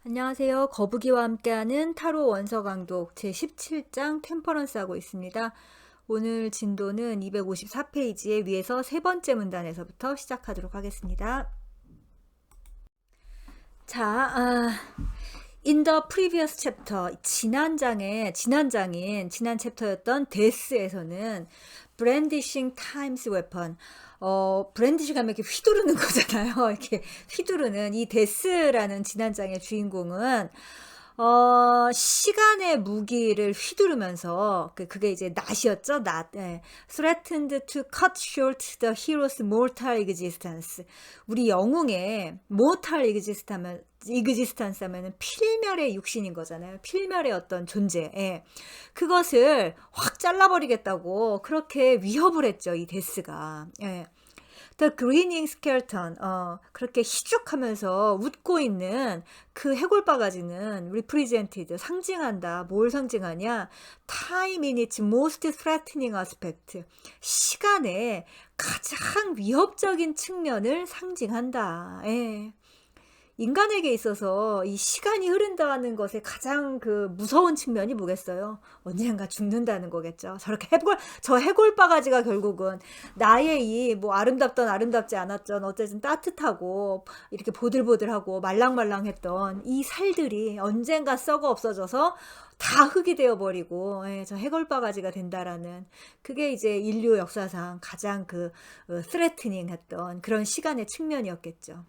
안녕하세요. 거북이와 함께하는 타로 원서 강독 제17장 템퍼런스 하고 있습니다. 오늘 진도는 254페이지의 위에서 세 번째 문단에서부터 시작하도록 하겠습니다. 자, in the previous chapter, 지난 챕터였던 데스에서는 brandishing time's weapon, 브랜디시 하면 이렇게 휘두르는 거잖아요. 이렇게 휘두르는 이 데스라는 지난 장의 주인공은 시간의 무기를 휘두르면서 그게 이제 낫이었죠. 낫. 예. threatened to cut short the hero's mortal existence. 우리 영웅의 mortal existence 하면은 필멸의 육신인 거잖아요. 필멸의 어떤 존재. 예. 그것을 확 잘라버리겠다고 그렇게 위협을 했죠. 이 데스가. 예. The grinning skeleton, 그렇게 희죽하면서 웃고 있는 그 해골바가지는 represented, 상징한다. 뭘 상징하냐? Time in its most threatening aspect. 시간의 가장 위협적인 측면을 상징한다. 예. 인간에게 있어서 이 시간이 흐른다는 것의 가장 그 무서운 측면이 뭐겠어요? 언젠가 죽는다는 거겠죠. 저 해골바가지가 결국은 나의 이 뭐 아름답던 아름답지 않았던 어쨌든 따뜻하고 이렇게 보들보들하고 말랑말랑했던 이 살들이 언젠가 썩어 없어져서 다 흙이 되어버리고, 저 해골바가지가 된다라는 그게 이제 인류 역사상 가장 스레트닝 했던 그런 시간의 측면이었겠죠.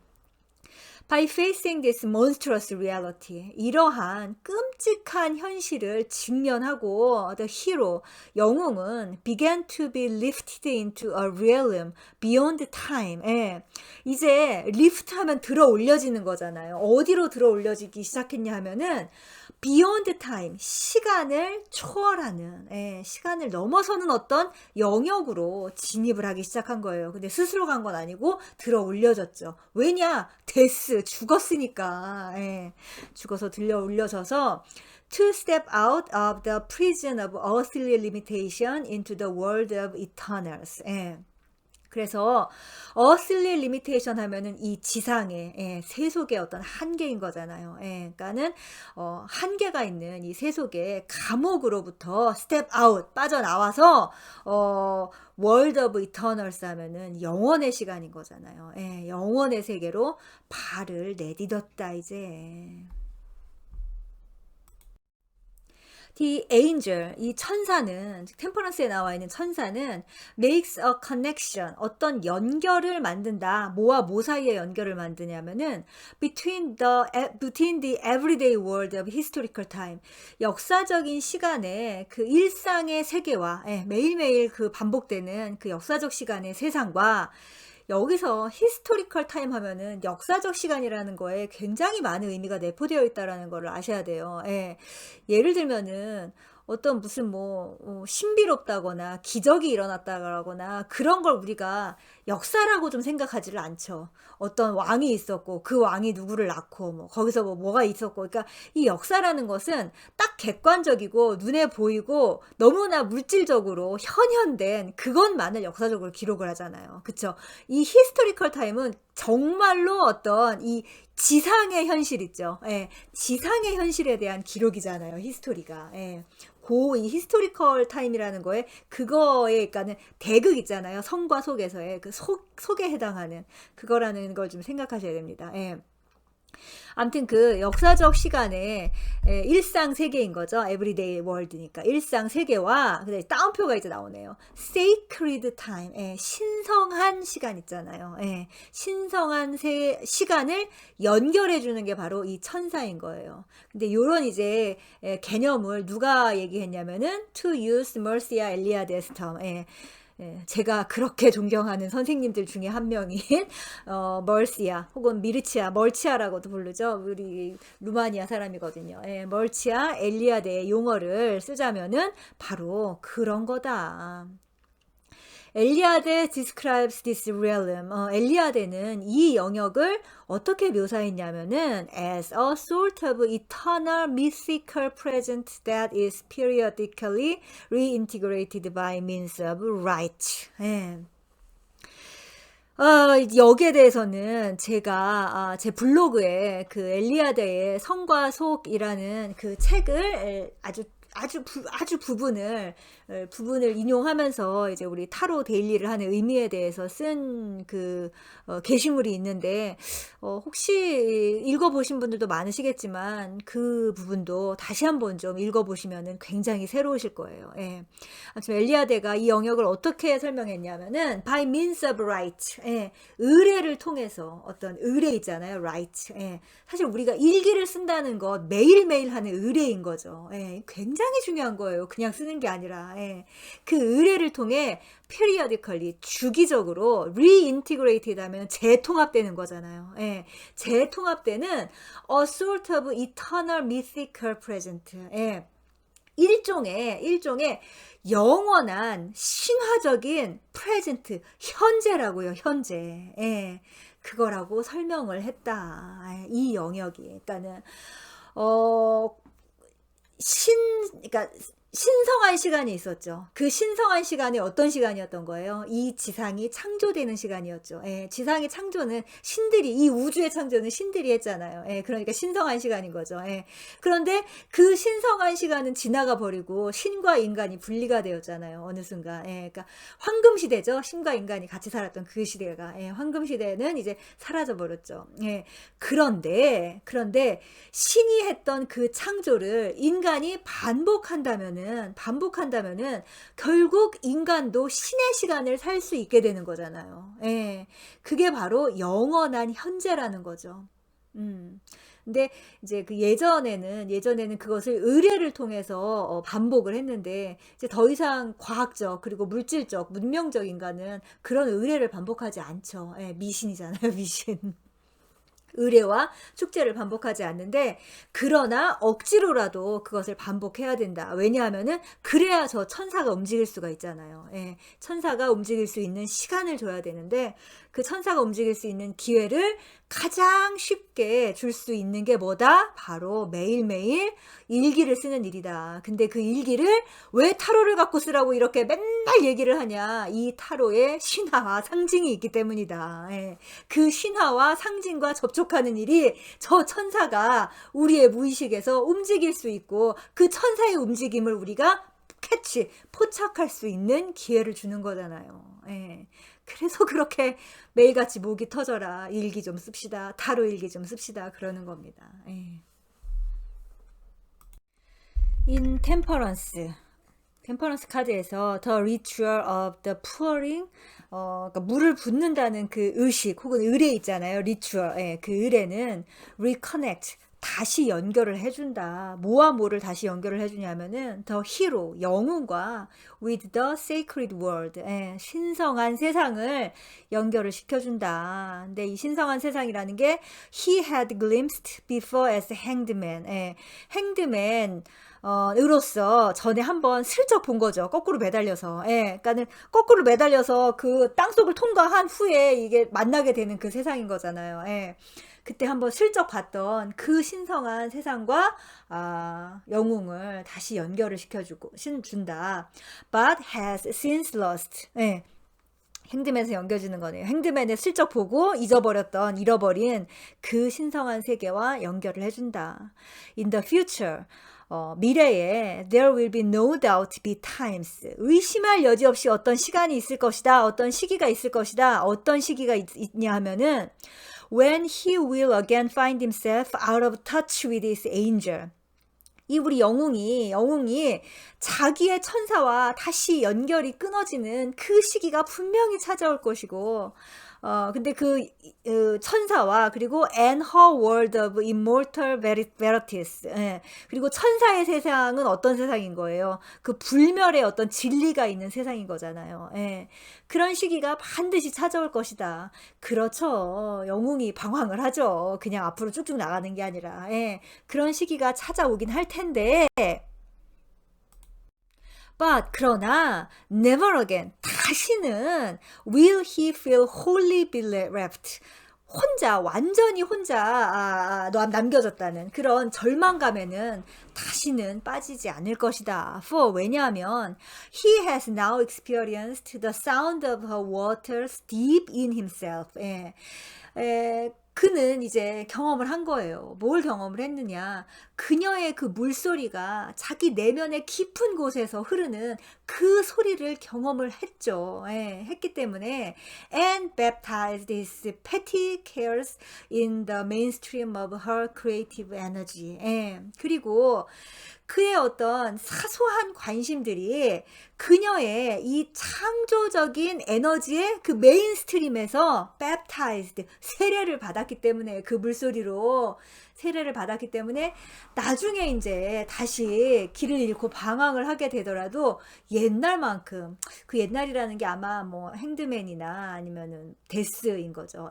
By facing this monstrous reality, 이러한 끔찍한 현실을 직면하고 the hero, 영웅은 began to be lifted into a realm beyond time. 예. 이제 리프트 하면 들어 올려지는 거잖아요. 어디로 들어 올려지기 시작했냐 하면은 beyond time, 시간을 초월하는, 시간을 넘어서는 어떤 영역으로 진입을 하기 시작한 거예요. 근데 스스로 간 건 아니고 들어 올려졌죠. 왜냐? 데스, 죽었으니까. 죽어서 들려 올려져서 to step out of the prison of earthly limitation into the world of eternals. 그래서 earthly limitation 하면은 이 지상의 세속의 어떤 한계인 거잖아요. 그러니까는 한계가 있는 이 세속의 감옥으로부터 step out 빠져나와서 world of eternals 하면은 영원의 시간인 거잖아요. 영원의 세계로 발을 내디뎠다 이제. The angel, 이 천사는, 템퍼런스에 나와 있는 천사는 makes a connection, 어떤 연결을 만든다. 뭐와 뭐 사이의 연결을 만드냐면은 between the everyday world of historical time, 역사적인 시간에 그 일상의 세계와 매일매일 그 반복되는 그 역사적 시간의 세상과 여기서 히스토리컬 타임 하면은 역사적 시간이라는 거에 굉장히 많은 의미가 내포되어 있다라는 거를 아셔야 돼요. 예를 들면은 어떤 무슨 신비롭다거나 기적이 일어났다거나 그런 걸 우리가 역사라고 좀 생각하지를 않죠. 어떤 왕이 있었고 그 왕이 누구를 낳고 거기서 뭐가 있었고, 그러니까 이 역사라는 것은 딱 객관적이고 눈에 보이고 너무나 물질적으로 현현된 그것만을 역사적으로 기록을 하잖아요. 그쵸? 이 히스토리컬 타임은 정말로 어떤 이 지상의 현실 있죠. 지상의 현실에 대한 기록이잖아요. 히스토리가. 이 히스토리컬 타임이라는 거에 그거에 그러니까는 대극 있잖아요. 성과 속에서의 그 속에 해당하는 그거라는 걸 좀 생각하셔야 됩니다. 아무튼 그 역사적 시간의 일상 세계인 거죠. everyday world니까 일상 세계와 그다음에 따옴표가 이제 나오네요. sacred time, 신성한 시간 있잖아요. 신성한 시간을 연결해 주는 게 바로 이 천사인 거예요. 근데 요런 이제 개념을 누가 얘기했냐면은 to use Mircea Eliades term. 제가 그렇게 존경하는 선생님들 중에 한 명인 멀시아 혹은 멀치아라고도 부르죠. 우리 루마니아 사람이거든요. 멀치아 엘리아데의 용어를 쓰자면은 바로 그런 거다. 엘리아데 describes this realm. 엘리아데는 이 영역을 어떻게 묘사했냐면은 as a sort of eternal mythical present that is reintegrated by means of right. 여기에 대해서는 제가 제 블로그에 그 엘리아드의 성과 속이라는 그 책을 아주 부분을 인용하면서 이제 우리 타로 데일리를 하는 의미에 대해서 쓴 그 게시물이 있는데, 혹시 읽어보신 분들도 많으시겠지만 그 부분도 다시 한번 좀 읽어보시면은 굉장히 새로우실 거예요. 예. 지금 엘리아데가 이 영역을 어떻게 설명했냐면은 by means of right, 예. 의뢰를 통해서, 어떤 의뢰 있잖아요, right. 예. 사실 우리가 일기를 쓴다는 것 매일매일 하는 의뢰인 거죠. 예. 굉장히 중요한 거예요. 그냥 쓰는 게 아니라. 예. 그 의뢰를 통해 periodically, 주기적으로 reintegrated 하면 재통합되는 거잖아요. 예. 재통합되는 a sort of eternal mythical present. 예. 일종의 영원한 신화적인 프레젠트, 현재라고요, 현재. 예. 그거라고 설명을 했다. 예, 이 영역이. 그러니까는, 어, 그러니까 신성한 시간이 있었죠. 그 신성한 시간이 어떤 시간이었던 거예요? 이 지상이 창조되는 시간이었죠. 예, 지상의 창조는 신들이, 이 우주의 창조는 신들이 했잖아요. 예, 그러니까 신성한 시간인 거죠. 예. 그런데 그 신성한 시간은 지나가 버리고 신과 인간이 분리가 되었잖아요. 어느 순간. 예, 그러니까 황금 시대죠. 신과 인간이 같이 살았던 그 시대가. 예, 황금 시대는 이제 사라져 버렸죠. 예. 그런데 신이 했던 그 창조를 인간이 반복한다면은 결국 인간도 신의 시간을 살 수 있게 되는 거잖아요. 예. 그게 바로 영원한 현재라는 거죠. 근데 이제 그 예전에는 그것을 의뢰를 통해서 반복을 했는데, 이제 더 이상 과학적 그리고 물질적 문명적 인간은 그런 의뢰를 반복하지 않죠. 예, 미신이잖아요, 미신. 의례와 축제를 반복하지 않는데, 그러나 억지로라도 그것을 반복해야 된다. 왜냐하면은 그래야 저 천사가 움직일 수가 있잖아요. 예, 천사가 움직일 수 있는 시간을 줘야 되는데, 그 천사가 움직일 수 있는 기회를 가장 쉽게 줄 수 있는 게 뭐다? 바로 매일매일 일기를 쓰는 일이다. 근데 그 일기를 왜 타로를 갖고 쓰라고 이렇게 맨날 얘기를 하냐? 이 타로에 신화와 상징이 있기 때문이다. 예. 그 신화와 상징과 접촉하는 일이 저 천사가 우리의 무의식에서 움직일 수 있고, 그 천사의 움직임을 우리가 포착할 수 있는 기회를 주는 거잖아요. 예. 그래서 그렇게 매일같이 목이 터져라, 일기 좀 씁시다, 타로 일기 좀 씁시다, 그러는 겁니다. 예. In 템퍼런스 카드에서 The Ritual of the Pouring, 그러니까 물을 붓는다는 그 의식 혹은 의례 있잖아요. 리추얼. 예, 그 의례는 reconnect, 다시 연결을 해준다. 뭐와 뭐를 다시 연결을 해주냐면은 the hero, 영웅과 with the sacred world, 예, 신성한 세상을 연결을 시켜준다. 근데 이 신성한 세상이라는 게 he had glimpsed before as hanged man, 예, 행드맨 으로서 전에 한번 슬쩍 본 거죠. 거꾸로 매달려서. 예, 그러니까는 거꾸로 매달려서 그 땅속을 통과한 후에 이게 만나게 되는 그 세상인 거잖아요. 예. 그때 한번 슬쩍 봤던 그 신성한 세상과 영웅을 다시 연결을 준다. But has since lost. 예. 행드맨에서 연결주는 거네요. 행드맨을 슬쩍 보고 잃어버린 그 신성한 세계와 연결을 해준다. In the future, 미래에 there will be no doubt be times, 의심할 여지 없이 어떤 시간이 있을 것이다. 어떤 시기가 있을 것이다. 어떤 시기가 있냐 하면은 when he will again find himself out of touch with his angel. 이 우리 영웅이 자기의 천사와 다시 연결이 끊어지는 그 시기가 분명히 찾아올 것이고, 근데 그 천사와 그리고 and her world of immortal verities, 예, 그리고 천사의 세상은 어떤 세상인 거예요? 그 불멸의 어떤 진리가 있는 세상인 거잖아요. 예, 그런 시기가 반드시 찾아올 것이다. 그렇죠. 영웅이 방황을 하죠. 그냥 앞으로 쭉쭉 나가는 게 아니라. 예, 그런 시기가 찾아오긴 할 텐데, 그러나 never again, 다시는 will he feel wholly bereft, 혼자 완전히 혼자 남겨졌다는 그런 절망감에는 다시는 빠지지 않을 것이다. For 왜냐하면 he has now experienced the sound of her waters deep in himself. 그는 이제 경험을 한 거예요. 뭘 경험을 했느냐? 그녀의 그 물소리가 자기 내면의 깊은 곳에서 흐르는 그 소리를 경험을 했죠. 했기 때문에 and baptized his petty cares in the mainstream of her creative energy. 그리고 그의 어떤 사소한 관심들이 그녀의 이 창조적인 에너지의 그 메인스트림에서 baptized, 세례를 받았기 때문에 그 물소리로 세례를 받았기 때문에 나중에 이제 다시 길을 잃고 방황을 하게 되더라도 옛날만큼, 그 옛날이라는 게 아마 뭐 핸드맨이나 아니면은 데스인 거죠.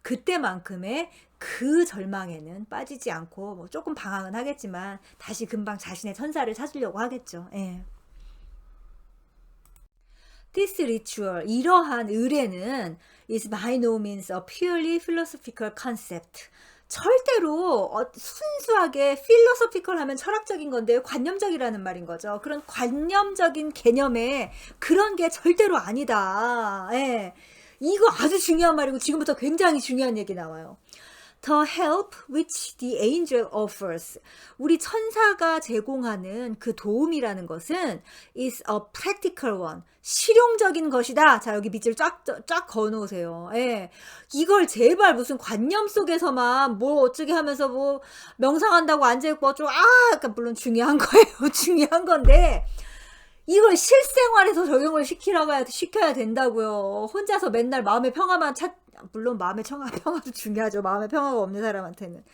그때만큼의 그 절망에는 빠지지 않고 뭐 조금 방황은 하겠지만 다시 금방 자신의 천사를 찾으려고 하겠죠. This ritual, 이러한 의례는 is by no means a purely philosophical concept. 절대로 순수하게 philosophical 하면 철학적인 건데 관념적이라는 말인 거죠. 그런 관념적인 개념에 그런 게 절대로 아니다. 이거 아주 중요한 말이고 지금부터 굉장히 중요한 얘기 나와요. The help which the angel offers. 우리 천사가 제공하는 그 도움이라는 것은 is a practical one. 실용적인 것이다. 자, 여기 밑줄 쫙 그어 놓으세요. 이걸 제발 무슨 관념 속에서만 뭐 어쩌게 하면서 뭐 명상한다고 앉아있고 어쩌고, 그러니까 물론 중요한 거예요. 중요한 건데, 이걸 실생활에서 적용을 시켜야 된다고요. 혼자서 맨날 마음의 평화만 물론 마음의 평화도 중요하죠. 마음의 평화가 없는 사람한테는.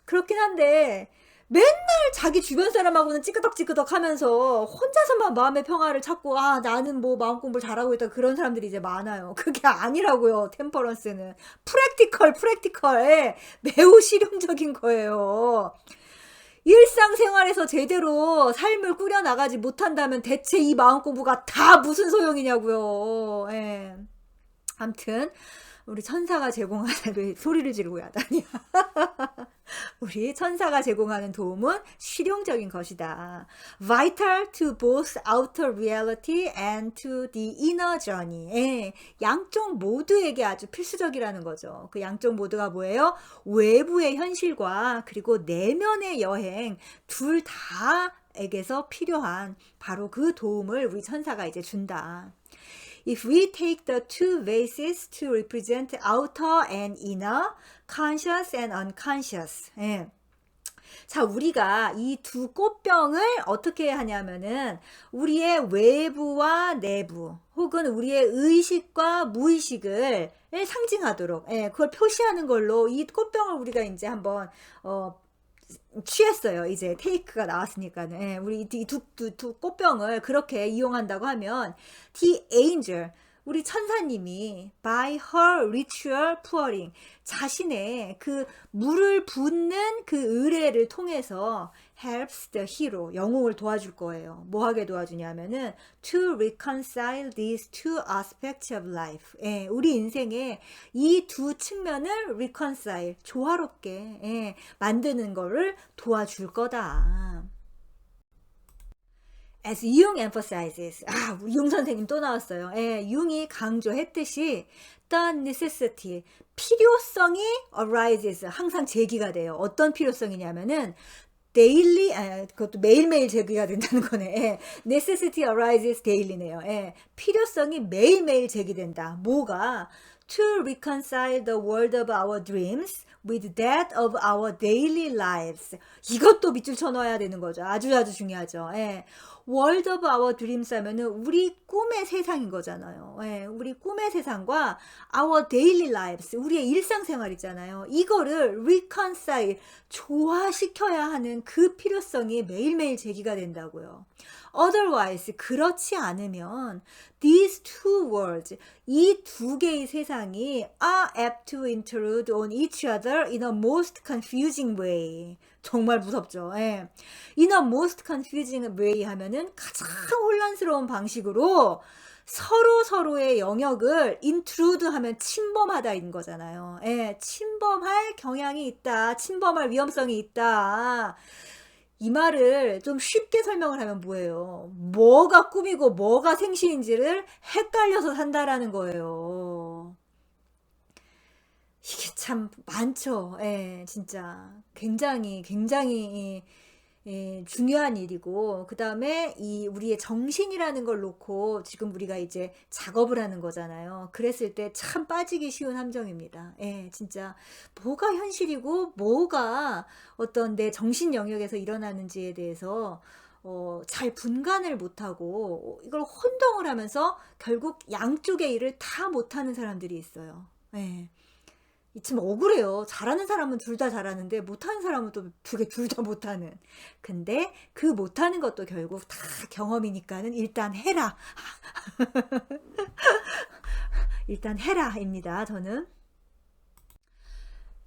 그렇긴 한데 맨날 자기 주변 사람하고는 찌끄덕찌끄덕 하면서 혼자서만 마음의 평화를 찾고 나는 뭐 마음 공부를 잘하고 있다, 그런 사람들이 이제 많아요. 그게 아니라고요. 템퍼런스는 프랙티컬, 매우 실용적인 거예요. 일상생활에서 제대로 삶을 꾸려나가지 못한다면 대체 이 마음 공부가 다 무슨 소용이냐고요. 아무튼 우리 천사가 제공하는 소리를 지르고 야단이야. 우리 천사가 제공하는 도움은 실용적인 것이다. Vital to both outer reality and to the inner journey. 양쪽 모두에게 아주 필수적이라는 거죠. 그 양쪽 모두가 뭐예요? 외부의 현실과 그리고 내면의 여행 둘 다에게서 필요한 바로 그 도움을 우리 천사가 이제 준다. If we take the two vases to represent outer and inner, conscious and unconscious. 자, 우리가 이 두 꽃병을 어떻게 하냐면은 우리의 외부와 내부 혹은 우리의 의식과 무의식을 상징하도록 그걸 표시하는 걸로 이 꽃병을 우리가 이제 한번 취했어요. 이제 테이크가 나왔으니까는. 우리 이 두 꽃병을 그렇게 이용한다고 하면 the angel, 우리 천사님이 by her ritual pouring, 자신의 그 물을 붓는 그 의례를 통해서 helps the hero, 영웅을 도와줄 거예요. 뭐 하게 도와주냐면은 to reconcile these two aspects of life. 우리 인생의 이 두 측면을 reconcile, 조화롭게 만드는 거를 도와줄 거다. As Jung emphasizes, 우리 융 선생님 또 나왔어요. 융이 강조했듯이 the necessity, 필요성이 arises, 항상 제기가 돼요. 어떤 필요성이냐면은 daily, 그것도 매일매일 제기가 된다는 거네. necessity arises daily네요. 필요성이 매일매일 제기된다. 뭐가? To reconcile the world of our dreams with that of our daily lives. 이것도 밑줄 쳐넣어야 되는 거죠. 아주 중요하죠. World of our dreams 하면은 우리 꿈의 세상인 거잖아요. 우리 꿈의 세상과 our daily lives, 우리의 일상생활 있잖아요. 이거를 reconcile, 조화시켜야 하는 그 필요성이 매일매일 제기가 된다고요. Otherwise, 그렇지 않으면 these two worlds, 이 두 개의 세상이 are apt to intrude on each other in a most confusing way. 정말 무섭죠. in a most confusing way 하면은 가장 혼란스러운 방식으로 서로의 영역을 intrude 하면 침범하다인 거잖아요. 예, 침범할 경향이 있다. 침범할 위험성이 있다. 이 말을 좀 쉽게 설명을 하면 뭐예요? 뭐가 꿈이고 뭐가 생시인지를 헷갈려서 산다라는 거예요. 이게 참 많죠. 예, 진짜 굉장히 중요한 일이고, 그 다음에 이 우리의 정신이라는 걸 놓고 지금 우리가 이제 작업을 하는 거잖아요. 그랬을 때 참 빠지기 쉬운 함정입니다. 예, 진짜 뭐가 현실이고 뭐가 어떤 내 정신 영역에서 일어나는지에 대해서 잘 분간을 못하고 이걸 혼동을 하면서 결국 양쪽의 일을 다 못하는 사람들이 있어요. 예. 이 참 억울해요. 잘하는 사람은 둘 다 잘하는데 못하는 사람은 또 둘 다 못하는. 근데 그 못하는 것도 결국 다 경험이니까는 일단 해라. 일단 해라입니다. 저는.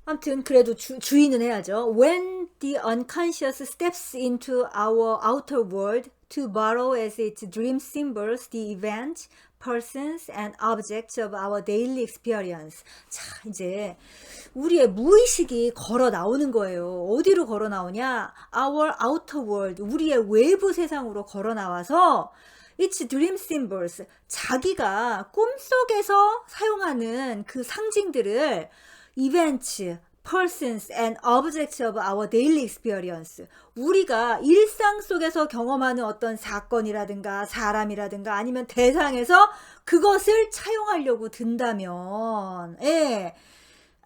아무튼 그래도 주의는 해야죠. When the unconscious steps into our outer world to borrow as its dream symbols the events, persons and objects of our daily experience. 자, 이제 우리의 무의식이 걸어 나오는 거예요. 어디로 걸어 나오냐? Our outer world, 우리의 외부 세상으로 걸어 나와서 It's dream symbols, 자기가 꿈속에서 사용하는 그 상징들을 events, persons and objects of our daily experience, 우리가 일상 속에서 경험하는 어떤 사건이라든가 사람이라든가 아니면 대상에서 그것을 차용하려고 든다면, 예,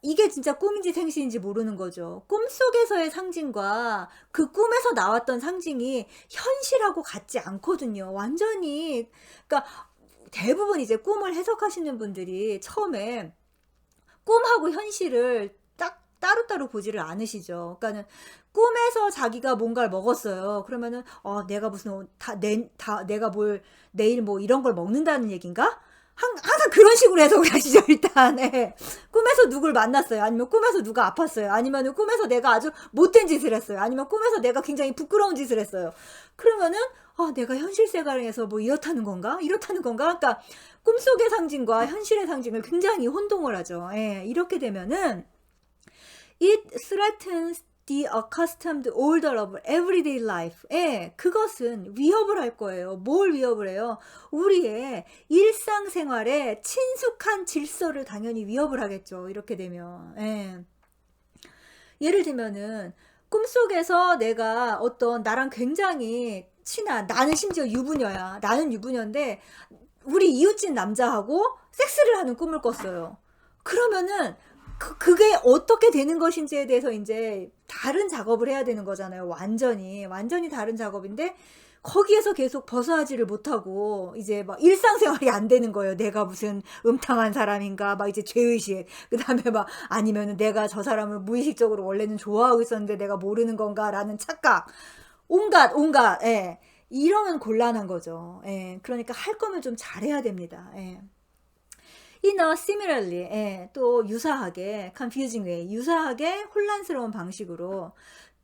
이게 진짜 꿈인지 생시인지 모르는 거죠. 꿈속에서의 상징과 그 꿈에서 나왔던 상징이 현실하고 같지 않거든요. 완전히. 그러니까 대부분 이제 꿈을 해석하시는 분들이 처음에 꿈하고 현실을 딱 따로따로 보지를 않으시죠. 그러니까는 꿈에서 자기가 뭔가를 먹었어요. 그러면은 내가 무슨 내가 뭘 내일 뭐 이런 걸 먹는다는 얘긴가? 항상 그런 식으로 해석을 하시죠, 일단. 네. 꿈에서 누굴 만났어요. 아니면 꿈에서 누가 아팠어요. 아니면 꿈에서 내가 아주 못된 짓을 했어요. 아니면 꿈에서 내가 굉장히 부끄러운 짓을 했어요. 그러면은, 내가 현실 세계에서 뭐 이렇다는 건가? 이렇다는 건가? 그러니까, 꿈속의 상징과 현실의 상징을 굉장히 혼동을 하죠. 예, 이렇게 되면은, it threatens the accustomed order of everyday life. 예, 그것은 위협을 할 거예요. 뭘 위협을 해요? 우리의 일상생활에 친숙한 질서를 당연히 위협을 하겠죠. 이렇게 되면. 예. 예를 들면은 꿈속에서 내가 어떤 나랑 굉장히 친한, 나는 심지어 유부녀야. 나는 유부녀인데 우리 이웃집 남자하고 섹스를 하는 꿈을 꿨어요. 그러면은 그게 어떻게 되는 것인지에 대해서 이제 다른 작업을 해야 되는 거잖아요. 완전히 다른 작업인데 거기에서 계속 벗어나지를 못하고 이제 막 일상생활이 안 되는 거예요. 내가 무슨 음탕한 사람인가, 막 이제 죄의식, 그 다음에 막 아니면은 내가 저 사람을 무의식적으로 원래는 좋아하고 있었는데 내가 모르는 건가라는 착각, 온갖, 예. 이러면 곤란한 거죠. 예. 그러니까 할 거면 좀 잘해야 됩니다. 예. similarly, 예, 또 유사하게, confusing way, 유사하게 혼란스러운 방식으로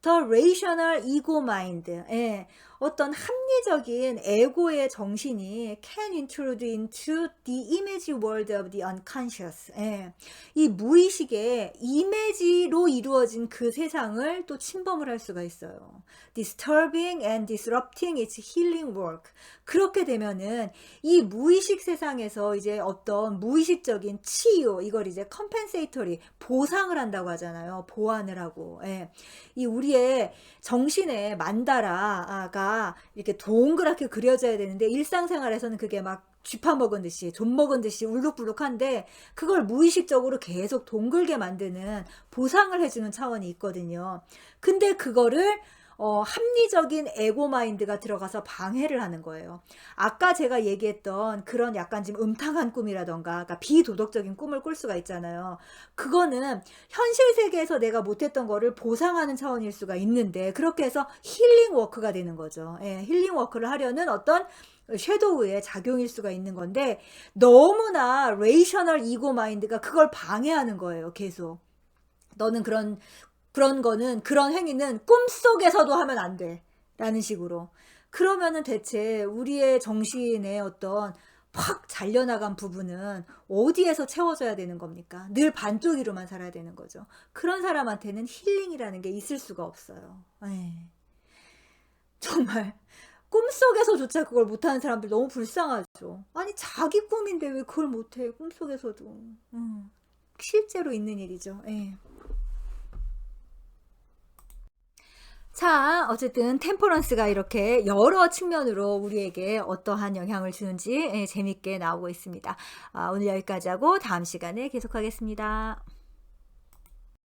the rational ego mind, 예, 어떤 합리적인 에고의 정신이 can intrude into the image world of the unconscious. 예, 이 무의식의 이미지로 이루어진 그 세상을 또 침범을 할 수가 있어요. disturbing and disrupting its healing work. 그렇게 되면은 이 무의식 세상에서 이제 어떤 무의식적인 치유, 이걸 이제 compensatory, 보상을 한다고 하잖아요. 보완을 하고. 예. 이 우리의 정신의 만다라가 이렇게 동그랗게 그려져야 되는데 일상생활에서는 그게 막 쥐파 먹은 듯이, 좀 먹은 듯이 울룩불룩한데 그걸 무의식적으로 계속 동글게 만드는 보상을 해주는 차원이 있거든요. 근데 그거를 합리적인 에고 마인드가 들어가서 방해를 하는 거예요. 아까 제가 얘기했던 그런 약간 지금 음탕한 꿈이라던가, 그러니까 비도덕적인 꿈을 꿀 수가 있잖아요. 그거는 현실 세계에서 내가 못했던 거를 보상하는 차원일 수가 있는데, 그렇게 해서 힐링 워크가 되는 거죠. 예, 힐링 워크를 하려는 어떤 섀도우의 작용일 수가 있는 건데, 너무나 레이셔널 이고 마인드가 그걸 방해하는 거예요. 계속. 너는 그런 거는, 그런 행위는 꿈속에서도 하면 안 돼. 라는 식으로. 그러면은 대체 우리의 정신의 어떤 확 잘려나간 부분은 어디에서 채워져야 되는 겁니까? 늘 반쪽이로만 살아야 되는 거죠. 그런 사람한테는 힐링이라는 게 있을 수가 없어요. 예. 정말 꿈속에서조차 그걸 못하는 사람들 너무 불쌍하죠. 아니 자기 꿈인데 왜 그걸 못해 꿈속에서도. 실제로 있는 일이죠. 예. 자, 어쨌든 템퍼런스가 이렇게 여러 측면으로 우리에게 어떠한 영향을 주는지 재밌게 나오고 있습니다. 오늘 여기까지 하고 다음 시간에 계속하겠습니다.